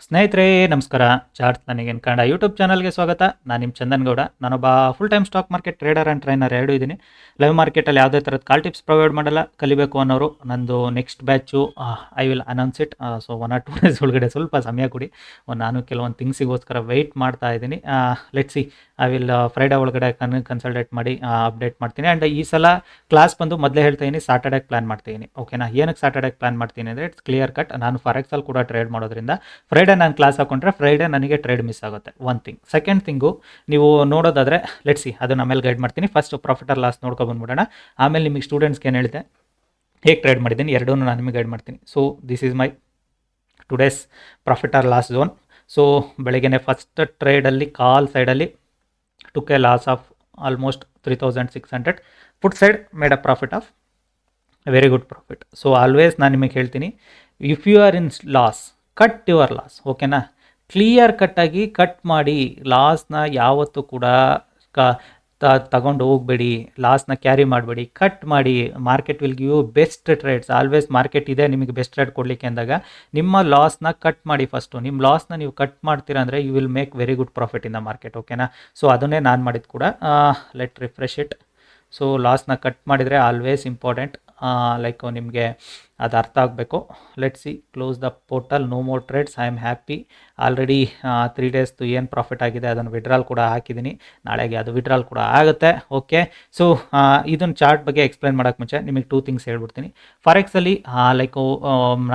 ಸ್ನೇಹಿತರೆ ನಮಸ್ಕಾರ. ಚಾರ್ಟ್ಸ್ ನನಗೆ ಕನ್ನಡ ಯೂಟ್ಯೂಬ್ ಚಾನಲ್ಗೆ ಸ್ವಾಗತ. ನಾನು ನಿಮ್ಮ ಚಂದನ್ ಗೌಡ. ನಾನೊಬ್ಬ full time stock market trader and trainer ಎರಡೂ ಇದ್ದೀನಿ. ಲೈವ್ ಮಾರ್ಕೆಟಲ್ಲಿ ಯಾವುದೇ ಥರದ ಕಾಲ್ ಟಿಪ್ಸ್ ಪ್ರೊವೈಡ್ ಮಾಡಲ್ಲ. ಕಲಿಬೇಕು ಅನ್ನೋರು ನಂದು next batch I will announce it. So 1 or 2 days ಒಳಗಡೆ ಸ್ವಲ್ಪ ಸಮಯ ಕೊಡಿ. ನಾನು ಕೆಲವೊಂದು ಥಿಂಗ್ಸಿಗೋಸ್ಕರ ವೆಯ್ಟ್ ಮಾಡ್ತಾ ಇದ್ದೀನಿ. Let see, I will Friday ಒಳಗಡೆ ಕನ್ಸಲ್ಟೇಟ್ ಮಾಡಿ ಅಪ್ಡೇಟ್ ಮಾಡ್ತೀನಿ. ಆ್ಯಂಡ್ ಈ ಸಲ ಕ್ಲಾಸ್ ಬಂದು ಮೊದಲೇ ಹೇಳ್ತಾ ಇದ್ದೀನಿ, ಸಾಟರ್ಡೇಗೆ ಪ್ಲಾನ್ ಮಾಡ್ತೀನಿ. ಓಕೆನಾ? ಏನಕ್ಕೆ ಸಾಟರ್ಡೇಗೆ ಪ್ಲಾನ್ ಮಾಡ್ತೀನಿ ಅಂದರೆ ಇಟ್ಸ್ ಕ್ಲಿಯರ್ ಕಟ್. ನಾನು ಫಾರೆಕ್ಸಲ್ಲಿ ಕೂಡ ಟ್ರೇಡ್ ಮಾಡೋದ್ರಿಂದ ಫ್ರೈಡೇ ನಾನು ಕ್ಲಾಸ್ ಹಾಕೊಂಡ್ರೆ ಫ್ರೈಡೇ ನನಗೆ ಟ್ರೇಡ್ ಮಿಸ್ ಆಗುತ್ತೆ. One thing. ಸೆಕೆಂಡ್ ಥಿಂಗು, ನೀವು ನೋಡೋದಾದರೆ ಲೆಟ್ಸಿ, ಅದನ್ನು ಆಮೇಲೆ ಗೈಡ್ ಮಾಡ್ತೀನಿ. ಫಸ್ಟ್ ಪ್ರಾಫಿಟ್ ಆರ್ ಲಾಸ್ ನೋಡ್ಕೊಬಂದ್ಬಿಡೋಣ. ಆಮೇಲೆ ನಿಮಗೆ ಸ್ಟೂಡೆಂಟ್ಸ್ಗೆ ಏನು ಹೇಳಿದೆ, ಹೇಗೆ ಟ್ರೇಡ್ ಮಾಡಿದ್ದೀನಿ, ಎರಡೂ ನಾನು ನಿಮಗೆ ಗೈಡ್ ಮಾಡ್ತೀನಿ. So this is my today's profit or loss zone. So ಬೆಳಗ್ಗೆ ಫಸ್ಟ್ ಟ್ರೇಡಲ್ಲಿ ಕಾಲ್ ಸೈಡಲ್ಲಿ took a loss of almost 3600. Put side made a profit of very good profit. So always ನಾನು ನಿಮಗೆ ಹೇಳ್ತೀನಿ, if you are in loss, cut your loss. ಓಕೆನಾ? Clear ಕಟ್ಟಾಗಿ cut ಮಾಡಿ. ಲಾಸ್ನ ಯಾವತ್ತೂ ಕೂಡ ತಗೊಂಡು ಹೋಗಬೇಡಿ. ಲಾಸ್ನ ಕ್ಯಾರಿ ಮಾಡಬೇಡಿ, ಕಟ್ ಮಾಡಿ. Market will give you best trades. Always market ಇದೆ ನಿಮಗೆ ಬೆಸ್ಟ್ ಟ್ರೇಡ್ ಕೊಡಲಿಕ್ಕೆ ಅಂದಾಗ ನಿಮ್ಮ ಲಾಸ್ನ ಕಟ್ ಮಾಡಿ. ಫಸ್ಟು ನಿಮ್ಮ ಲಾಸ್ನ ನೀವು ಕಟ್ ಮಾಡ್ತೀರಾ ಅಂದರೆ you will make very good profit in the market. ಓಕೆನಾ? ಸೊ ಅದನ್ನೇ ನಾನು ಮಾಡಿದ್ದು ಕೂಡ. Let refresh it. ಸೊ ಲಾಸ್ನ ಕಟ್ ಮಾಡಿದರೆ ಆಲ್ವೇಸ್ ಇಂಪಾರ್ಟೆಂಟ್. ಲೈಕ್ ನಿಮಗೆ ಅದು ಅರ್ಥ ಆಗಬೇಕು. Let see, close the portal, no more trades. I am happy. Already 3 ಡೇಸ್ದು ಏನು ಪ್ರಾಫಿಟ್ ಆಗಿದೆ ಅದನ್ನು ವಿಡ್ರಾಲ್ ಕೂಡ ಹಾಕಿದ್ದೀನಿ. ನಾಳೆಗೆ ಅದು ವಿಡ್ರಾಲ್ ಕೂಡ ಆಗುತ್ತೆ. ಓಕೆ. ಸೊ ಇದನ್ನು ಚಾರ್ಟ್ ಬಗ್ಗೆ ಎಕ್ಸ್ಪ್ಲೈನ್ ಮಾಡೋಕ್ಕೆ ಮುಂಚೆ ನಿಮಗೆ 2 ಥಿಂಗ್ಸ್ ಹೇಳ್ಬಿಡ್ತೀನಿ. ಫಾರೆಕ್ಸಲ್ಲಿ ಲೈಕು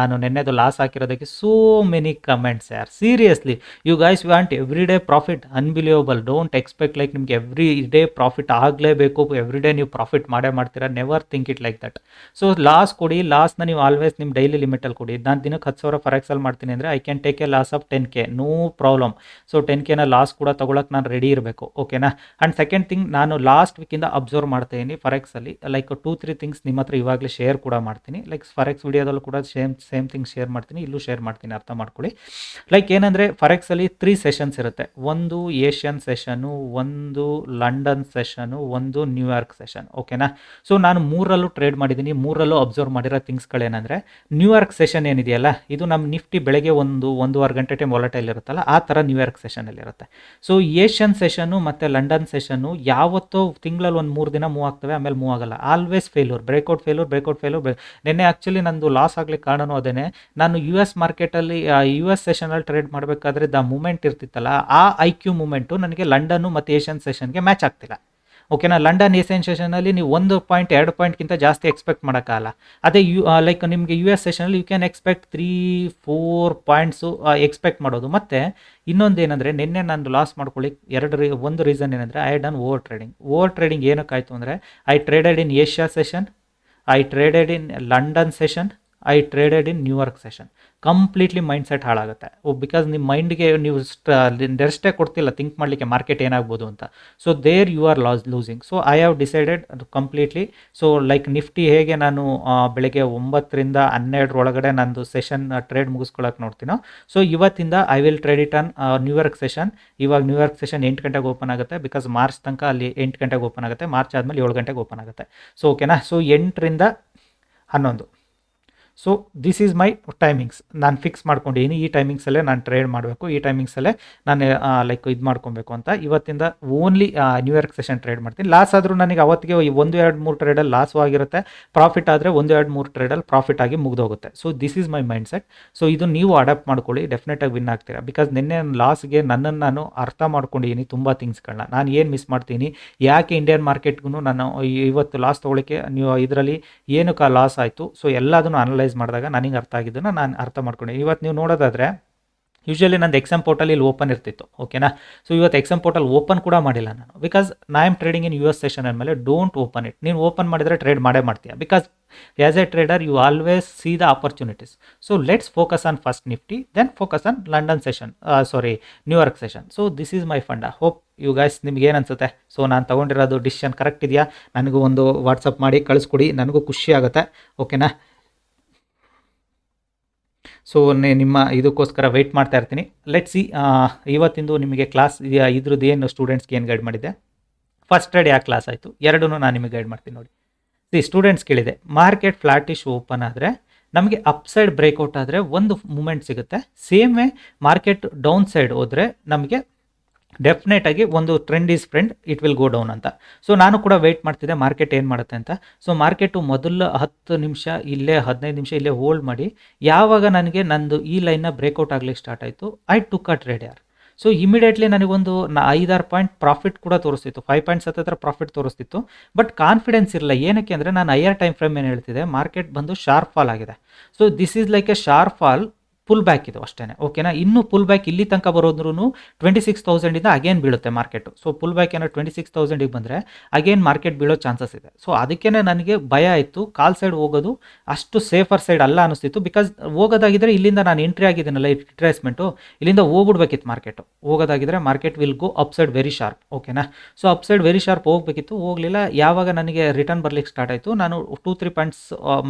ನಾನು ನೆನ್ನೆದು ಲಾಸ್ ಹಾಕಿರೋದಕ್ಕೆ ಸೋ ಮೆನಿ ಕಮೆಂಟ್ಸ್ ಯಾರ್. Seriously you guys want every day profit. Unbelievable. Don't expect like ನಿಮಗೆ ಎವ್ರಿ ಡೇ ಪ್ರಾಫಿಟ್ ಆಗಲೇಬೇಕು, ಎವ್ರಿ ಡೇ ನೀವು ಪ್ರಾಫಿಟ್ ಮಾಡ್ತೀರಾ. Never think it like that. So loss ಕೊಡಿ. ಲಾಸ್ನ ನೀವು ಆಲ್ವೇಸ್ ನಿಮ್ಮ ಡೈಲಿ ಲಿಮಿಟಲ್ಲಿ ಕೊಡಿ. ನಾನು ದಿನಕ್ಕೆ 10,000 ಫಾರೆಕ್ಸಲ್ಲಿ ಮಾಡ್ತೀನಿ ಅಂದರೆ I can take a loss of 10K, no problem. So 10Kನ ಲಾಸ್ ಕೂಡ ತೊಗೊಳಕ್ಕೆ ನಾನು ರೆಡಿ ಇರಬೇಕು. ಓಕೆನಾ? ಆ್ಯಂಡ್ ಸೆಕೆಂಡ್ ಥಿಂಗ್, ನಾನು ಲಾಸ್ಟ್ ವೀಕಿಂದ ಅಬ್ಸರ್ವ್ ಮಾಡ್ತಾಯಿದ್ದೀನಿ ಫಾರೆಕ್ಸಲ್ಲಿ. ಲೈಕ್ 2-3 ಥಿಂಗ್ಸ್ ನಿಮ್ಮ ಹತ್ರ ಇವಾಗಲೇ ಶೇರ್ ಕೂಡ ಮಾಡ್ತೀನಿ. ಲೈಕ್ ಫಾರೆಕ್ಸ್ ವಿಡಿಯೋದಲ್ಲೂ ಕೂಡ ಸೇಮ್ ಥಿಂಗ್ ಶೇರ್ ಮಾಡ್ತೀನಿ, ಇಲ್ಲೂ ಶೇರ್ ಮಾಡ್ತೀನಿ. ಅರ್ಥ ಮಾಡ್ಕೊಳ್ಳಿ. ಲೈಕ್ ಏನಂದರೆ ಫಾರೆಕ್ಸಲ್ಲಿ 3 ಸೆಷನ್ಸ್ ಇರುತ್ತೆ. ಒಂದು ಏಷ್ಯನ್ ಸೆಷನು, ಒಂದು ಲಂಡನ್ ಸೆಷನು, ಒಂದು ನ್ಯೂಯಾರ್ಕ್ ಸೆಷನ್. ಓಕೆನಾ? ಸೊ ನಾನು 3ರಲ್ಲೂ ಟ್ರೇಡ್ ಮಾಡಿದ್ದೀನಿ. 3ರಲ್ಲೂ ಅಬ್ಸರ್ವ್ ಮಾಡಿರೋ ಥಿಂಗ್ಸ್ಗಳೇನೆಂದರೆ, ನ್ಯೂಯಾರ್ಕ್ ಸೆಷನ್ ಏನಿದೆಯಲ್ಲ, ಇದು ನಮ್ಮ ನಿಫ್ಟಿ ಬೆಳಗ್ಗೆ 1-1.5 ಗಂಟೆ ಟೈಮ್ ವಾಲಟೈಲ್ ಇರುತ್ತಲ್ಲ, ಆ ಥರ ನ್ಯೂಯಾರ್ಕ್ ಸೆಷನಲ್ಲಿ ಇರುತ್ತೆ. ಸೊ ಏಷ್ಯನ್ ಸೆಷನ್ನು ಮತ್ತು ಲಂಡನ್ ಸೆಷನ್ನು ಯಾವತ್ತೋ ತಿಂಗಳಲ್ಲಿ 1-3 ದಿನ ಮೂವ್ ಆಗ್ತವೆ, ಆಮೇಲೆ ಮೂವ್ ಆಗಲ್ಲ. Always failure, breakout failure. ನಿನ್ನೆ ಆ್ಯಕ್ಚುಲಿ ನಂದು ಲಾಸ್ ಆಗಲಿಕ್ಕೆ ಕಾರಣನೂ ಅದೇನೆ. ನಾನು US ಮಾರ್ಕೆಟಲ್ಲಿ US ಸೆಷನಲ್ಲಿ ಟ್ರೇಡ್ ಮಾಡಬೇಕಾದ್ರೆ ದ ಮೂಮೆಂಟ್ ಇರ್ತಿತ್ತಲ್ಲ, ಆ IQ ಮೂಮೆಂಟು ನನಗೆ ಲಂಡನ್ನು ಮತ್ತು ಏಷ್ಯನ್ ಸೆಷನ್ಗೆ ಮ್ಯಾಚ್ ಆಗ್ತಿಲ್ಲ. ಓಕೆನಾ? ಲಂಡನ್ ಏಷ್ಯನ್ ಸೆಷನಲ್ಲಿ ನೀವು 1 ಪಾಯಿಂಟ್ 2 ಪಾಯಿಂಟ್ಗಿಂತ ಜಾಸ್ತಿ ಎಕ್ಸ್ಪೆಕ್ಟ್ ಮಾಡೋಕ್ಕಾಗಲ್ಲ. ಅದೇ ಲೈಕ್ ನಿಮಗೆ US ಸೆಷನಲ್ಲಿ you can expect 3-4 points expect ಮಾಡೋದು. ಮತ್ತು ಇನ್ನೊಂದು ಏನಂದರೆ, ನಿನ್ನೆ ನಾನು ಲಾಸ್ ಮಾಡ್ಕೊಳ್ಳಿ ಒಂದು ರೀಸನ್ ಏನಂದರೆ, ಐ ಡನ್ ಓವರ್ ಟ್ರೇಡಿಂಗ್. ಏನಕ್ಕಾಯಿತು ಅಂದರೆ, I traded in Asia session, I traded in London session, I traded in New York session. Completely mind set ಹಾಳಾಗುತ್ತೆ. ಬಿಕಾಸ್ ನಿಮ್ಮ ಮೈಂಡ್ಗೆ ನೀವು ರೆಸ್ಟೇ ಕೊಡ್ತಿಲ್ಲ ಥಿಂಕ್ ಮಾಡಲಿಕ್ಕೆ ಮಾರ್ಕೆಟ್ ಏನಾಗ್ಬೋದು ಅಂತ. So there you are losing. So I have decided ಅದು completely. So like Nifty ಹೇಗೆ ನಾನು ಬೆಳಗ್ಗೆ 9ರಿಂದ 12 ಒಳಗಡೆ ನಂದು ಸೆಷನ್ ಟ್ರೇಡ್ ಮುಗಿಸ್ಕೊಳ್ಳೋಕೆ ನೋಡ್ತೀನೋ, ಸೊ ಇವತ್ತಿಂದ I will trade it on New York session. ಇವಾಗ ನ್ಯೂಯಾರ್ಕ್ ಸೆಷನ್ 8 ಗಂಟೆಗೆ ಓಪನ್ ಆಗುತ್ತೆ. ಬಿಕಾಸ್ ಮಾರ್ಚ್ ತನಕ ಅಲ್ಲಿ 8 ಗಂಟೆಗೆ ಓಪನ್ ಆಗುತ್ತೆ. ಮಾರ್ಚ್ ಆದಮೇಲೆ 7 ಗಂಟೆಗೆ ಓಪನ್ ಆಗುತ್ತೆ. ಸೊ ಓಕೆನಾ? ಸೊ 8ರಿಂದ 11. So this is my timings. ನಾನು ಫಿಕ್ಸ್ ಮಾಡ್ಕೊಂಡಿದ್ದೀನಿ. ಈ ಟೈಮಿಂಗ್ಸಲ್ಲೇ ನಾನು ಟ್ರೇಡ್ ಮಾಡಬೇಕು, ಈ ಟೈಮಿಂಗ್ಸಲ್ಲೇ ನಾನು ಲೈಕ್ ಇದು ಮಾಡ್ಕೊಬೇಕು ಅಂತ. ಇವತ್ತಿಂದ ಓನ್ಲಿ ನ್ಯೂಯಾರ್ಕ್ ಸೆಷನ್ ಟ್ರೇಡ್ ಮಾಡ್ತೀನಿ. ಲಾಸ್ ಆದರೂ ನನಗೆ ಅವತ್ತಿಗೆ 1-2-3 ಟ್ರೇಡಲ್ಲಿ ಲಾಸು ಆಗಿರುತ್ತೆ. ಪ್ರಾಫಿಟ್ ಆದರೆ 1-2-3 ಟ್ರೇಡಲ್ಲಿ ಪ್ರಾಫಿಟ್ ಆಗಿ ಮುಗಿದೋಗುತ್ತೆ. So this is my mind set. So ಇದು ನೀವು ಅಡಾಪ್ಟ್ ಮಾಡ್ಕೊಳ್ಳಿ, ಡೆಫಿನೆಟಾಗಿ ವಿನ್ ಆಗ್ತೀರಾ. ಬಿಕಾಸ್ ನಿನ್ನೆ ಲಾಸ್ಗೆ ನನ್ನನ್ನು ನಾನು ಅರ್ಥ ಮಾಡ್ಕೊಂಡಿದ್ದೀನಿ ತುಂಬ ಥಿಂಗ್ಸ್ಗಳನ್ನ. ನಾನು ಏನು ಮಿಸ್ ಮಾಡ್ತೀನಿ, ಯಾಕೆ ಇಂಡಿಯನ್ ಮಾರ್ಕೆಟ್ಗೂ ನಾನು ಇವತ್ತು ಲಾಸ್ ತೊಗೊಳಿಕ್ಕೆ ನೀವು ಇದರಲ್ಲಿ ಏನಕ್ಕೆ ಲಾಸ್ ಆಯಿತು, ಸೊ ಎಲ್ಲದನ್ನು ಅನಲೈಸ್ ಮಾಡಿದಾಗ ನನಗೆ ಅರ್ಥ ಆಗಿದ್ದನ್ನು ನಾನು ಅರ್ಥ ಮಾಡ್ಕೊಂಡೆ. ಇವತ್ತು ನೀವು ನೋಡೋದಾದರೆ ಯೂಶ್ವಲಿ ನಂದು ಎಕ್ಸಾಮ್ ಪೋರ್ಟಲ್ ಇಲ್ಲಿ ಓಪನ್ ಇರ್ತಿತ್ತು. ಓಕೆನಾ? ಸೊ ಇವತ್ತು ಎಕ್ಸಾಮ್ ಪೋರ್ಟಲ್ ಓಪನ್ ಕೂಡ ಮಾಡಿಲ್ಲ ನಾನು. Because I am trading in US session ಅಂದಮೇಲೆ ಡೋಂಟ್ ಓಪನ್ ಇಟ್. ನೀನು ಓಪನ್ ಮಾಡಿದರೆ ಟ್ರೇಡ್ ಮಾಡ್ತೀಯ. Because as a trader you always see the opportunities. So let's focus on first Nifty, then focus on London session, New York session. So this is my fund. Hope you guys ನಿಮ್ಗೆ ಏನು ಅನಿಸುತ್ತೆ? So ನಾನು ತೊಗೊಂಡಿರೋದು decision correct ಇದೆಯಾ? ನನಗೂ ಒಂದು WhatsApp ಮಾಡಿ ಕಳಿಸ್ಕೊಡಿ, ನನಗೂ ಖುಷಿ ಆಗುತ್ತೆ. ಓಕೆನಾ? ಸೊ ನಿಮ್ಮ ಇದಕ್ಕೋಸ್ಕರ ವೆಯ್ಟ್ ಮಾಡ್ತಾ ಇರ್ತೀನಿ. ಲೆಟ್ ಸಿ, ಇವತ್ತಿಂದು ನಿಮಗೆ ಕ್ಲಾಸ್ ಇದ್ರದ್ದು ಏನು ಸ್ಟೂಡೆಂಟ್ಸ್ಗೆ ಏನು ಗೈಡ್ ಮಾಡಿದ್ದೆ, ಫಸ್ಟ್ ಟ್ರೇಡ್ ಯಾಕೆ ಕ್ಲಾಸ್ ಆಯಿತು, ಎರಡೂ ನಾನು ನಿಮಗೆ ಗೈಡ್ ಮಾಡ್ತೀನಿ ನೋಡಿ. ಸ್ಟೂಡೆಂಟ್ಸ್ ಕೇಳಿದೆ, ಮಾರ್ಕೆಟ್ ಫ್ಲಾಟಿಶ್ ಓಪನ್ ಆದರೆ ನಮಗೆ ಅಪ್ ಸೈಡ್ ಬ್ರೇಕ್ಔಟ್ ಆದರೆ ಒಂದು ಮೂಮೆಂಟ್ ಸಿಗುತ್ತೆ. Same way market down side ಹೋದರೆ ನಮಗೆ ಡೆಫಿನೆಟ್ ಆಗಿ ಒಂದು trend is friend, it will go down ಅಂತ. ಸೊ ನಾನು ಕೂಡ ವೆಯ್ಟ್ ಮಾಡ್ತಿದ್ದೆ ಮಾರ್ಕೆಟ್ ಏನು ಮಾಡುತ್ತೆ ಅಂತ. ಸೊ ಮಾರ್ಕೆಟು ಮೊದಲ 10 ನಿಮಿಷ ಇಲ್ಲೇ 15 ನಿಮಿಷ ಇಲ್ಲೇ ಹೋಲ್ಡ್ ಮಾಡಿ, ಯಾವಾಗ ನನಗೆ ನಂದು ಈ ಲೈನ್ನ ಬ್ರೇಕ್ಔಟ್ ಆಗಲಿಕ್ಕೆ ಸ್ಟಾರ್ಟ್ ಆಯಿತು, ಐ ಟುಕ್ ಅ ಟ್ರೇಡ್ ಯಾರ್. ಸೊ ಇಮಿಡಿಯೇಟ್ಲಿ ನನಗೊಂದು 5-6 ಪಾಯಿಂಟ್ ಪ್ರಾಫಿಟ್ ಕೂಡ ತೋರಿಸ್ತಿತ್ತು, 5 ಪಾಯಿಂಟ್ಸ್ ಹತ್ತಿರ ಪ್ರಾಫಿಟ್ ತೋರಿಸ್ತಿತ್ತು. ಬಟ್ ಕಾನ್ಫಿಡೆನ್ಸ್ ಇರಲ್ಲ. ಏನಕ್ಕೆ ಅಂದರೆ ನಾನು ಹೈಯರ್ ಟೈಮ್ ಫ್ರೇಮ್ ಏನು ಹೇಳ್ತಿದೆ, ಮಾರ್ಕೆಟ್ ಬಂದು ಶಾರ್ಪ್ ಫಾಲ್ ಆಗಿದೆ. So this is like A sharp fall, pull back ಇದು ಅಷ್ಟೇ, ಓಕೆನಾ. ಇನ್ನೂ ಪುಲ್ ಬ್ಯಾಕ್ ಇಲ್ಲಿ ತನಕ ಬರೋದ್ರೂ 26,000ಇಂದ ಅಗೇನ್ ಬೀಳುತ್ತೆ ಮಾರ್ಕೆಟು. ಸೊ ಪುಲ್ ಬ್ಯಾಕ್ ಏನೋ 26,000ಗೆ ಬಂದರೆ ಅಗೇನ್ ಮಾರ್ಕೆಟ್ ಬೀಳೋ ಚಾನ್ಸಸ್ ಇದೆ. ಸೊ ಅದಕ್ಕೇ ನನಗೆ ಭಯ ಇತ್ತು, ಕಾಲ್ ಸೈಡ್ ಹೋಗೋದು ಅಷ್ಟು ಸೇಫರ್ ಸೈಡ್ ಅಲ್ಲ ಅನಿಸ್ತಿತ್ತು. ಬಿಕಾಸ್ ಹೋಗೋದಾಗಿದ್ದರೆ ಇಲ್ಲಿಂದ ನಾನು ಎಂಟ್ರಿ ಆಗಿದ್ದೀನಲ್ಲ, ಈ ರಿಟ್ರೇಸ್ಮೆಂಟು ಇಲ್ಲಿಂದ ಹೋಗ್ಬಿಡ್ಬೇಕಿತ್ತು ಮಾರ್ಕೆಟು. ಹೋಗೋದಾಗಿದ್ದರೆ market will go upside very sharp, ಓಕೆನಾ. So upside very sharp ಹೋಗಬೇಕಿತ್ತು, ಹೋಗಲಿಲ್ಲ. ಯಾವಾಗ ನನಗೆ ರಿಟರ್ನ್ ಬರ್ಲಿಕ್ಕೆ ಸ್ಟಾರ್ಟ್ ಆಯಿತು, ನಾನು 2-3 ಪಾಯಿಂಟ್ಸ್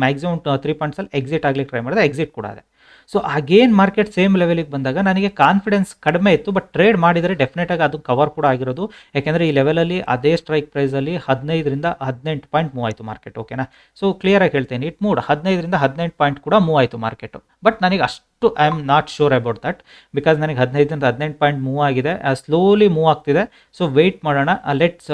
ಮ್ಯಾಕ್ಸಿಮಮ್ 3 ಪಾಯಿಂಟ್ಸಲ್ಲಿ ಎಕ್ಸಿಟ್ ಆಗಲಿಕ್ಕೆ ಟ್ರೈ ಮಾಡಿದೆ, ಎಕ್ಸಿಟ್ ಕೂಡ ಅದೇ. ಸೊ ಅಗೇನ್ ಮಾರ್ಕೆಟ್ ಸೇಮ್ ಲೆವೆಲಿಗೆ ಬಂದಾಗ ನನಗೆ ಕಾನ್ಫಿಡೆನ್ಸ್ ಕಡಿಮೆ ಇತ್ತು. ಬಟ್ ಟ್ರೇಡ್ ಮಾಡಿದರೆ ಡೆಫಿನೆಟಾಗಿ ಅದು ಕವರ್ ಕೂಡ ಆಗಿರೋದು. ಯಾಕೆಂದರೆ ಈ ಲೆವೆಲಲ್ಲಿ ಅದೇ ಸ್ಟ್ರೈಕ್ ಪ್ರೈಸಲ್ಲಿ 15ರಿಂದ 18 ಪಾಯಿಂಟ್ ಮೂವ್ ಆಯಿತು ಮಾರ್ಕೆಟ್, ಓಕೆನಾ. ಸೊ ಕ್ಲಿಯರಾಗಿ ಹೇಳ್ತೇನೆ, ಇಟ್ ಮೂಡ್ 15ರಿಂದ 18 ಪಾಯಿಂಟ್ ಕೂಡ ಮೂವ್ ಆಯಿತು ಮಾರ್ಕೆಟು. ಬಟ್ ನನಗೆ ಅಷ್ಟು I am not sure about that, because ನನಗೆ 15ರಿಂದ 18 ಪಾಯಿಂಟ್ ಮೂವ್ ಆಗಿದೆ, ಸ್ಲೋಲಿ ಮೂವ್ ಆಗ್ತಿದೆ. ಸೊ ವೆಯ್ಟ್ ಮಾಡೋಣ, ಲೆಟ್ಸ್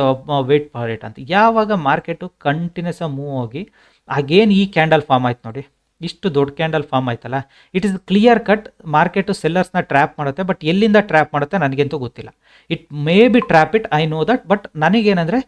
ವೆಯ್ಟ್ ಫಾರ್ ಇಟ್ ಅಂತ. ಯಾವಾಗ ಮಾರ್ಕೆಟು ಕಂಟಿನ್ಯೂಸ್ ಮೂವ್ ಹೋಗಿ ಅಗೇನ್ ಈ ಕ್ಯಾಂಡಲ್ ಫಾರ್ಮ್ ಆಯ್ತು ನೋಡಿ, ಇಷ್ಟು ದೊಡ್ಡ ಕ್ಯಾಂಡಲ್ ಫಾರ್ಮ್ ಆಯ್ತಲ್ಲ, it is clear cut market ಸೆಲ್ಲರ್ಸ್ನ ಟ್ರ್ಯಾಪ್ ಮಾಡುತ್ತೆ. ಬಟ್ ಎಲ್ಲಿಂದ ಟ್ರ್ಯಾಪ್ ಮಾಡುತ್ತೆ ನನಗಂತೂ ಗೊತ್ತಿಲ್ಲ. It may be trap it, I know that. But ನನಗೇನೆಂದರೆ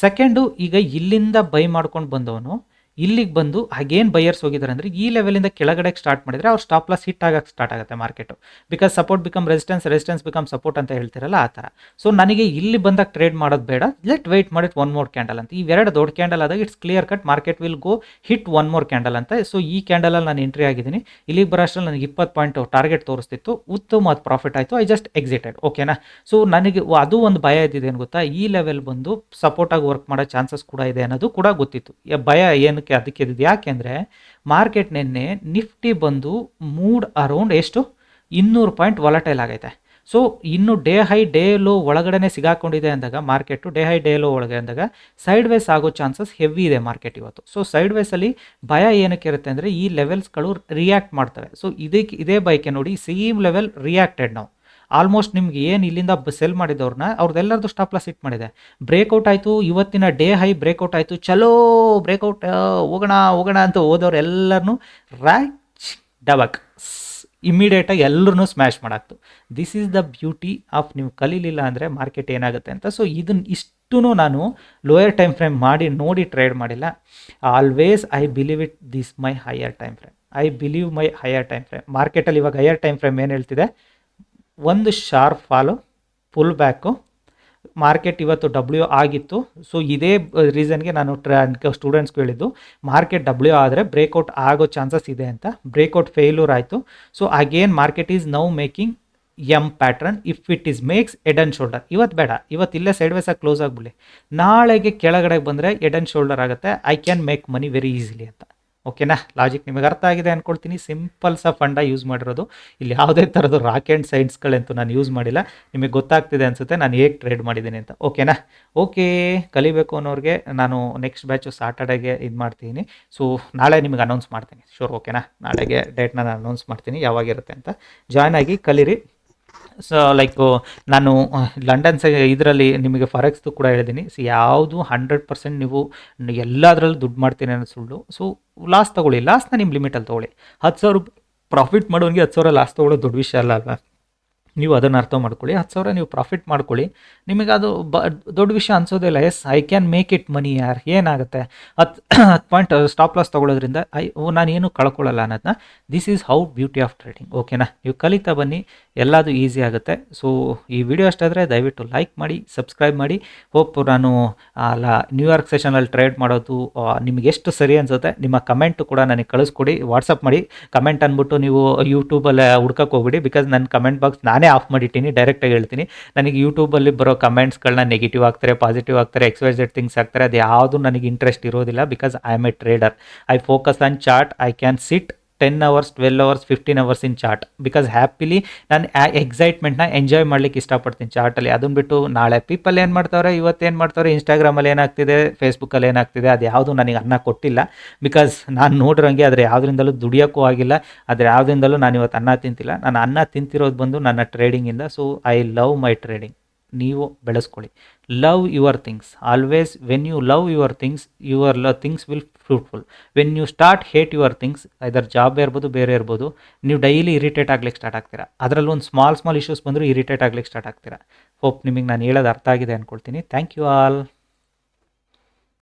ಸೆಕೆಂಡು ಈಗ ಇಲ್ಲಿಂದ ಬೈ ಮಾಡ್ಕೊಂಡು ಬಂದವನು ಇಲ್ಲಿಗೆ ಬಂದು ಅಗೇನ್ ಬೈಯರ್ಸ್ ಹೋಗಿದ್ದಾರೆ ಅಂದರೆ ಈ ಲೆವೆಲಿಂದ ಕೆಳಗಡೆ ಸ್ಟಾರ್ಟ್ ಮಾಡಿದರೆ ಅವ್ರು ಸ್ಟಾಪ್ ಲಾಸ್ ಹಿಟ್ ಆಗಕ್ಕೆ ಸ್ಟಾರ್ಟ್ ಆಗುತ್ತೆ market. Because support become resistance, resistance become support ಅಂತ ಹೇಳ್ತಿರಲ್ಲ, ಆ ಥರ. ಸೊ ನನಗೆ ಇಲ್ಲಿ ಬಂದಾಗ ಟ್ರೇಡ್ ಮಾಡೋದು ಬೇಡ, ಲೆಟ್ ವೆಯ್ಟ್ ಮಾಡಿಟ್ ಒನ್ ಮೋರ್ ಕ್ಯಾಂಡಲ್ ಅಂತ. ಇವೆರಡು ದೊಡ್ಡ ಕ್ಯಾಂಡಲ್ ಆದಾಗ it's clear cut market will go hit one more candle ಅಂತ. ಸೊ ಈ ಕ್ಯಾಂಡಲಲ್ಲಿ ನಾನು ಎಂಟ್ರಿ ಆಗಿದ್ದೀನಿ. ಇಲ್ಲಿಗೆ ಬರೋಷ್ಟರಲ್ಲಿ ನನಗೆ 20 ಪಾಯಿಂಟ್ ಟಾರ್ಗೆಟ್ ತೋರಿಸ್ತಿತ್ತು, ಉತ್ತಮವಾದ ಪ್ರಾಫಿಟ್ ಆಯಿತು, ಐ ಜಸ್ಟ್ ಎಕ್ಸಿಟೆಡ್, ಓಕೆನಾ. ಸೊ ನನಗೆ ಅದು ಒಂದು ಭಯ ಇದ್ದಿದೆ ಏನು ಗೊತ್ತಾ, ಈ ಲೆವೆಲ್ ಬಂದು ಸಪೋರ್ಟಾಗಿ ವರ್ಕ್ ಮಾಡೋ ಚಾನ್ಸಸ್ ಕೂಡ ಇದೆ ಅನ್ನೋದು ಕೂಡ ಗೊತ್ತಿತ್ತು. ಭಯ ಏನಕ್ಕೆ ಅದಕ್ಕೆ ಇದ್ದಿದ್ದು, ಯಾಕೆಂದರೆ ಮಾರ್ಕೆಟ್ ನಿನ್ನೆ ನಿಫ್ಟಿ ಬಂದು ಮೂಡ್ ಅರೌಂಡ್ ಎಷ್ಟು 200 ಪಾಯಿಂಟ್ ವಾಲಟೈಲ್ ಆಗೈತೆ. ಸೊ ಇನ್ನು ಡೇ ಹೈ ಡೇ ಲೋ ಒಳಗಡೆ ಸಿಗಾಕೊಂಡಿದೆ ಅಂದಾಗ market day high day low ಒಳಗೆ ಅಂದಾಗ ಸೈಡ್ ವೇಸ್ ಆಗೋ ಚಾನ್ಸಸ್ ಹೆವಿ ಇದೆ ಮಾರ್ಕೆಟ್ ಇವತ್ತು. ಸೊ ಸೈಡ್ ವೇಸಲ್ಲಿ ಭಯ ಏನಕ್ಕೆ ಇರುತ್ತೆ ಅಂದರೆ ಈ ಲೆವೆಲ್ಸ್ಗಳು ರಿಯಾಕ್ಟ್ ಮಾಡ್ತವೆ. ಸೊ ಇದೇ ಬೈಕೆ ನೋಡಿ, ಸೇಮ್ ಲೆವೆಲ್ ರಿಯಾಕ್ಟೆಡ್ ನಾವು ಆಲ್ಮೋಸ್ಟ್. ನಿಮ್ಗೆ ಏನು ಇಲ್ಲಿಂದ ಸೆಲ್ ಮಾಡಿದವ್ರನ್ನ ಅವ್ರದ್ದೆಲ್ಲರದು ಸ್ಟಾಪ್ ಲಾಸ್ ಹಿಟ್ ಮಾಡಿದೆ. ಬ್ರೇಕ್ಔಟ್ ಆಯಿತು, ಇವತ್ತಿನ ಡೇ ಹೈ ಬ್ರೇಕ್ಔಟ್ ಆಯಿತು, ಚಲೋ ಬ್ರೇಕ್ಔಟ್ ಹೋಗೋಣ ಅಂತ ಹೋದವ್ರು ಎಲ್ಲರನ್ನೂ ರೈಟ್ ಡಬಕ್ ಇಮಿಡಿಯೇಟಾಗಿ ಎಲ್ಲರೂ ಸ್ಮ್ಯಾಶ್ ಮಾಡಾಕ್ತು. This is the beauty of ನೀವು ಕಲೀಲಿಲ್ಲ ಅಂದರೆ ಮಾರ್ಕೆಟ್ ಏನಾಗುತ್ತೆ ಅಂತ. ಸೊ ಇಷ್ಟು ನಾನು ಲೋಯರ್ ಟೈಮ್ ಫ್ರೇಮ್ ಮಾಡಿ ನೋಡಿ ಟ್ರೇಡ್ ಮಾಡಿಲ್ಲ. Always I believe it this my higher time frame, I believe my higher time frame. ಮಾರ್ಕೆಟಲ್ಲಿ ಇವಾಗ ಹೈಯರ್ ಟೈಮ್ ಫ್ರೇಮ್ ಏನು ಹೇಳ್ತಿದೆ, ಒಂದು sharp fall, pull back. Market ಇವತ್ತು ಡಬ್ಲ್ಯೂ ಆಗಿತ್ತು. ಸೊ ಇದೇ ರೀಸನ್ಗೆ ನಾನು ಸ್ಟೂಡೆಂಟ್ಸ್ಗೆ ಹೇಳಿದ್ದು, ಮಾರ್ಕೆಟ್ ಡಬ್ಲ್ಯೂ ಆದರೆ ಬ್ರೇಕ್ಔಟ್ ಆಗೋ ಚಾನ್ಸಸ್ ಇದೆ ಅಂತ. ಬ್ರೇಕ್ಔಟ್ ಫೇಲ್ಯೂರ್ ಆಯಿತು. So again market is now making M pattern. If it is makes head and shoulder, ಇವತ್ತು ಬೇಡ, ಇವತ್ತು ಇಲ್ಲೇ ಸೈಡ್ ವೇಸಾಗಿ ಕ್ಲೋಸ್ ಆಗಿಬಿಡಿ. ನಾಳೆಗೆ ಕೆಳಗಡೆ ಬಂದರೆ ಹೆಡ್ ಆ್ಯಂಡ್ ಶೋಲ್ಡರ್ ಆಗುತ್ತೆ, I can make money very easily ಅಂತ. ಓಕೆನಾ, ಲಾಜಿಕ್ ನಿಮಗೆ ಅರ್ಥ ಆಗಿದೆ ಅಂದ್ಕೊಳ್ತೀನಿ. ಸಿಂಪಲ್ಸ್ ಆಫ್ ಫಂಡ ಯೂಸ್ ಮಾಡಿರೋದು, ಇಲ್ಲಿ ಯಾವುದೇ ಥರದ್ದು ರಾಕೆಟ್ ಸೈನ್ಸ್ಗಳಂತೂ ನಾನು ಯೂಸ್ ಮಾಡಿಲ್ಲ. ನಿಮಗೆ ಗೊತ್ತಾಗ್ತಿದೆ ಅನಿಸುತ್ತೆ ನಾನು ಹೇಗೆ ಟ್ರೇಡ್ ಮಾಡಿದ್ದೀನಿ ಅಂತ. ಓಕೆನಾ, ಓಕೆ. ಕಲಿಬೇಕು ಅನ್ನೋರಿಗೆ ನಾನು ನೆಕ್ಸ್ಟ್ ಬ್ಯಾಚು ಸಾಟರ್ಡೆಗೆ ಇದು ಮಾಡ್ತೀನಿ. ಸೊ ನಾಳೆ ನಿಮಗೆ ಅನೌನ್ಸ್ ಮಾಡ್ತೀನಿ, ಶೋರ್, ಓಕೆನಾ. ನಾಳೆಗೆ ಡೇಟ್ನ ನಾನು ಅನೌನ್ಸ್ ಮಾಡ್ತೀನಿ ಯಾವಾಗಿರುತ್ತೆ ಅಂತ. ಜಾಯ್ನ್ ಆಗಿ ಕಲೀರಿ. ಸೊ ಲೈಕ್ ನಾನು ಲಂಡನ್ ಇದರಲ್ಲಿ ನಿಮಗೆ ಫಾರೆಕ್ಸ್ದು ಕೂಡ ಹೇಳಿದ್ದೀನಿ. ಸೊ ಯಾವುದು 100% ನೀವು ಎಲ್ಲದರಲ್ಲೂ ದುಡ್ಡು ಮಾಡ್ತೀನಿ ಅನ್ನೋ ಸುಳ್ಳು. ಸೊ ಲಾಸ್ ತೊಗೊಳ್ಳಿ, ಲಾಸ್ನ ನಿಮ್ಮ ಲಿಮಿಟಲ್ಲಿ ತೊಗೊಳ್ಳಿ. 10,000 ಪ್ರಾಫಿಟ್ ಮಾಡೋನಿಗೆ 10,000 ಲಾಸ್ ತೊಗೊಳ್ಳೋದು ದೊಡ್ಡ ವಿಷಯ ಅಲ್ಲ ಅಲ್ವಾ. ನೀವು ಅದನ್ನು ಅರ್ಥ ಮಾಡ್ಕೊಳ್ಳಿ. 10,000 ನೀವು ಪ್ರಾಫಿಟ್ ಮಾಡ್ಕೊಳ್ಳಿ, ನಿಮಗೆ ಅದು ದೊಡ್ಡ ವಿಷಯ ಅನ್ಸೋದಿಲ್ಲ. Yes, I can make it money ಯಾರ್, ಏನಾಗುತ್ತೆ 10 ಪಾಯಿಂಟ್ ಸ್ಟಾಪ್ ಲಾಸ್ ತೊಗೊಳೋದ್ರಿಂದ ನಾನೇನು ಕಳ್ಕೊಳ್ಳಲ್ಲ ಅನ್ನೋದನ್ನ. This is how beauty of trading, ಓಕೆನಾ. ನೀವು ಕಲಿತಾ ಬನ್ನಿ, ಎಲ್ಲದು ಈಸಿ ಆಗುತ್ತೆ. ಸೊ ಈ ವಿಡಿಯೋ ಅಷ್ಟಾದರೆ ದಯವಿಟ್ಟು ಲೈಕ್ ಮಾಡಿ, ಸಬ್ಸ್ಕ್ರೈಬ್ ಮಾಡಿ. ಹೋಪ್ ನಾನು ನ್ಯೂಯಾರ್ಕ್ ಸೆಷನಲ್ಲಿ ಟ್ರೇಡ್ ಮಾಡೋದು ನಿಮಗೆ ಎಷ್ಟು ಸರಿ ಅನಿಸುತ್ತೆ ನಿಮ್ಮ ಕಮೆಂಟು ಕೂಡ ನನಗೆ ಕಳಿಸ್ಕೊಡಿ, ವಾಟ್ಸಪ್ ಮಾಡಿ. ಕಮೆಂಟ್ ಅಂದ್ಬಿಟ್ಟು ನೀವು ಯೂಟ್ಯೂಬಲ್ಲಿ ಹುಡ್ಕಕ್ಕೆ ಹೋಗ್ಬಿಡಿ, ಬಿಕಾಸ್ ನನ್ನ ಕಮೆಂಟ್ ಬಾಕ್ಸ್ ನಾನೇ ಆಫ್ ಮಾಡಿಟ್ಟಿನಿ. ಡೈರೆಕ್ಟಾಗಿ ಹೇಳ್ತೀನಿ, ನನಗೆ ಯೂಟ್ಯೂಬಲ್ಲಿ ಬರೋ ಕಮೆಂಟ್ಸ್ಗಳನ್ನ ನೆಗೆಟಿವ್ ಆಗ್ತಾರೆ, ಪಾಸಿಟಿವ್ ಆಗ್ತಾರೆ, XYZ ಥಿಂಗ್ಸ್ ಆಗ್ತಾರೆ. ಅದು ಯಾವುದು ನನಗೆ ಇಂಟ್ರೆಸ್ಟ್ ಇರೋದಿಲ್ಲ, because I am a trader. I focus on chart. I can sit 10 hours 12 hours 15 hours in chart because happily ನಾನು ಎಕ್ಸೈಟ್ಮೆಂಟ್ನ ಎಂಜಾಯ್ ಮಾಡ್ಲಿಕ್ಕೆ ಇಷ್ಟಪಡ್ತೀನಿ ಚಾರ್ಟಲ್ಲಿ. ಅದನ್ನ ಬಿಟ್ಟು ನಾಳೆ ಪೀಪಲ್ ಏನು ಮಾಡ್ತಾವ್ರೆ, ಇವತ್ತೇನು ಮಾಡ್ತಾವ್ರೆ, ಇನ್ಸ್ಟಾಗ್ರಾಮಲ್ಲಿ ಏನಾಗ್ತಿದೆ, ಫೇಸ್ಬುಕ್ಕಲ್ಲಿ ಏನಾಗ್ತಿದೆ, ಅದು ಯಾವುದು ನನಗೆ ಅನ್ನ ಕೊಟ್ಟಿಲ್ಲ. ಬಿಕಾಸ್ ನಾನು ನೋಡಿರೋಂಗೆ ಆದರೆ ಯಾವುದರಿಂದಲೂ ದುಡಿಯೋಕ್ಕೂ ಆಗಿಲ್ಲ, ಆದರೆ ಯಾವುದರಿಂದಲೂ ನಾನು ಇವತ್ತು ಅನ್ನ ತಿಂತಿಲ್ಲ. ನಾನು ಅನ್ನ ತಿಂತಿರೋದು ಬಂದು ನನ್ನ ಟ್ರೇಡಿಂಗಿಂದ. So I love my trading. ನೀವು ಬೆಳೆಸ್ಕೊಳ್ಳಿ. Love your things. Always when you love your things, your things will fruitful. When you start hate your things, ಇದರ ಜಾಬ್ ಇರ್ಬೋದು, ಬೇರೆ ಇರ್ಬೋದು, ನೀವು ಡೈಲಿ ಇರಿಟೇಟ್ ಆಗ್ಲಿಕ್ಕೆ ಸ್ಟಾರ್ಟ್ ಆಗ್ತೀರಾ. ಅದರಲ್ಲಿ ಒಂದು ಸ್ಮಾಲ್ ಇಶ್ಯೂಸ್ ಬಂದರೂ ಇರಿಟೇಟ್ ಆಗ್ಲಿಕ್ಕೆ ಸ್ಟಾರ್ಟ್ ಆಗ್ತೀರಾ. ಹೋಪ್ ನಿಮಗೆ ನಾನು ಹೇಳೋದು ಅರ್ಥ ಆಗಿದೆ ಅಂದ್ಕೊಳ್ತೀನಿ. Thank you all.